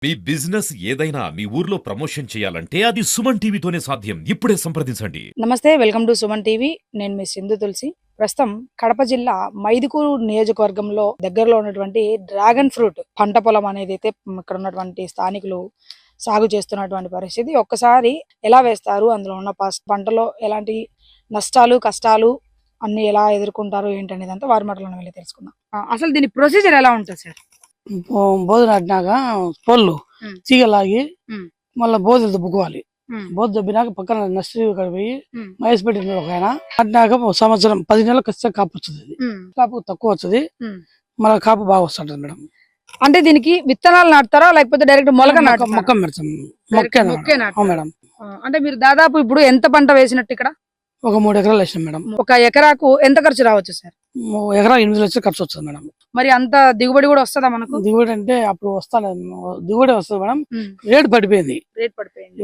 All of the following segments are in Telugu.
మీ బిజినెస్ ఏదైనా మీ ఊర్లో ప్రమోషన్ చేయాలంటే అది సుమన్ టీవీతోనే సాధ్యం. ఇప్పుడే సంప్రదించండి. నమస్తే, వెల్కమ్ టు సుమన్ టీవీ. నేను మీ సింధు తులసి. ప్రస్తుతం కడప జిల్లా మైదుకూరు నియోజకవర్గంలో దగ్గరలో ఉన్నటువంటి డ్రాగన్ ఫ్రూట్ పంట పొలం అనేది అయితే ఇక్కడ ఉన్నటువంటి స్థానికులు సాగు చేస్తున్నటువంటి పరిస్థితి. ఒక్కసారి ఎలా వేస్తారు, అందులో ఉన్న పంటలో ఎలాంటి నష్టాలు కష్టాలు అన్ని ఎలా ఎదుర్కొంటారు ఏంటనేది అంతా వారి మాటలను వెళ్ళి తెలుసుకుందాం. అసలు దీని ప్రొసీజర్ ఎలా ఉంటుంది సార్? బోధ నాటినాక పొల్లు తీగలాగి మళ్ళీ బోధలు దెబ్బకోవాలి. బోధ దెబ్బినాక పక్కన నర్సరీ పోయి మైస్ పెట్టిన ఒక ఆయన నాటినాక సంవత్సరం 10 నెలలు ఖచ్చితంగా కాపు వస్తుంది. కాపు తక్కువ వస్తుంది, మళ్ళీ కాపు బాగా వస్తుంటది మేడం. అంటే దీనికి విత్తనాలు నాటుతారా లేకపోతే డైరెక్ట్ మొలక మొక్క పెడతాం? మొక్కే మేడం. అంటే మీరు దాదాపు ఇప్పుడు ఎంత పంట వేసినట్టు ఇక్కడ? ఒక 3 ఎకరాలు వేసినాం మేడం. ఒక ఎకరాకు ఎంత ఖర్చు రావచ్చు సార్? ఎకరా 8 లక్షలు ఖర్చు వస్తుంది మేడం. మరి అంత దిగుబడి కూడా వస్తుందా మనకు? దిగుబడి అంటే అప్పుడు దిగుబడి వస్తుంది మేడం. రేట్ పడిపోయింది,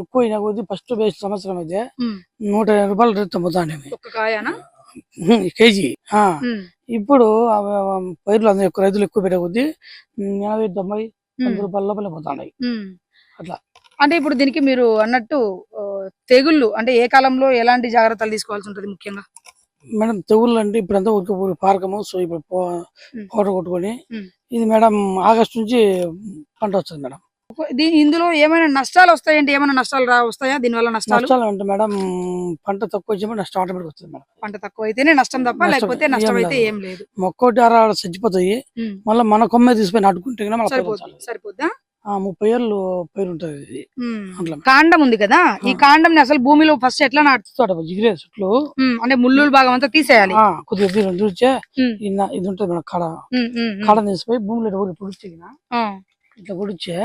ఎక్కువ అయినా కొద్ది. ఫస్ట్ వేసిన సంవత్సరం అయితే 150 రూపాయలు రేట్ అమ్ముతాండేవి కేజీ. ఇప్పుడు పైర్లు అందరూ ఎక్కువ, రైతులు ఎక్కువ పెట్టే కొద్ది 80, 90, 100 రూపాయల లోపల పోతాయి అట్లా. అంటే ఇప్పుడు దీనికి మీరు అన్నట్టు తెగుళ్ళు అంటే ఏ కాలంలో ఎలాంటి జాగ్రత్తలు తీసుకోవాల్సి ఉంటుంది ముఖ్యంగా? మేడం తెగుళ్ళు అంటే ఇప్పుడంతా ఊరికి పారకము. సో ఇప్పుడు పౌడర్ కొట్టుకొని ఇది మేడం ఆగస్టు నుంచి పంట వస్తుంది మేడం. ఇందులో ఏమైనా నష్టాలు వస్తాయంటే ఏమైనా నష్టాలు వస్తాయా దీనివల్ల? నష్టాలు అంటే మేడం పంట తక్కువ వచ్చే నష్టం ఆటోమేటిక్ వస్తుంది మేడం. పంట తక్కువ అయితేనే నష్టం తప్ప లేకపోతే నష్టం అయితే ఏం లేదు. మొక్కోటి అర చచ్చిపోతాయి, మళ్ళీ మన కొమ్మ తీసిపోయి నాటుకుంటే సరిపోద్దా? 30 ఏళ్ళు పైరు ఉంటది. కాండం ఉంది కదా, ఈ కాండం అసలు భూమిలో ఫస్ట్ ఎట్లా నాటుతాడు? జిగిరే చుట్లు అంటే ముళ్ళు భాగం అంతా తీసేయాలి. కొద్దిగా చూచే ఇది ఉంటుంది మేడం. కాడ తీసిపోయి భూమిలో పొడిచినా ఇట్లా పొడిచే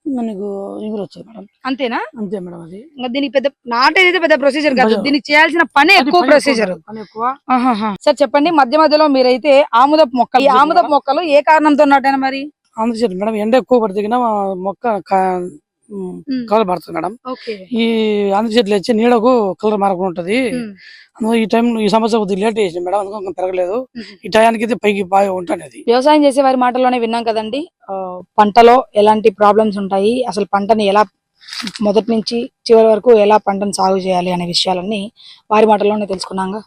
మనకు ఎగురు వస్తుంది మేడం. అంతేనా? అంతే మేడం. అది దీనికి పెద్ద నాటేది పెద్ద ప్రొసీజర్ కాదు, దీనికి చేయాల్సిన పని ఎక్కువ ప్రొసీజర్. సార్ చెప్పండి, మధ్య మధ్యలో మీరైతే ఆముదపు మొక్కలు, ఈ ఆముదపు మొక్కలు ఏ కారణంతో నాటాను మరి? అందుచేత మేడం ఎండ ఎక్కువ పడితే మొక్క కలర్ పడుతుంది మేడం. ఈ అందరి చెట్లు వచ్చి నీడకు కలర్ మారకుండా ఉంటది. ఈ టైం ఈ సంవత్సరం కొద్దిగా లేట్ చేసింది మేడం, అందుకని పెరగలేదు. ఈ టయానికి అయితే పైకి బాగా ఉంటుంది. వ్యవసాయం చేసే వారి మాటల్లోనే విన్నాం కదండి, పంటలో ఎలాంటి ప్రాబ్లమ్స్ ఉంటాయి, అసలు పంటని ఎలా మొదటి నుంచి చివరి వరకు ఎలా పంటను సాగు చేయాలి అనే విషయాలన్నీ వారి మాటల్లోనే తెలుసుకున్నాగా.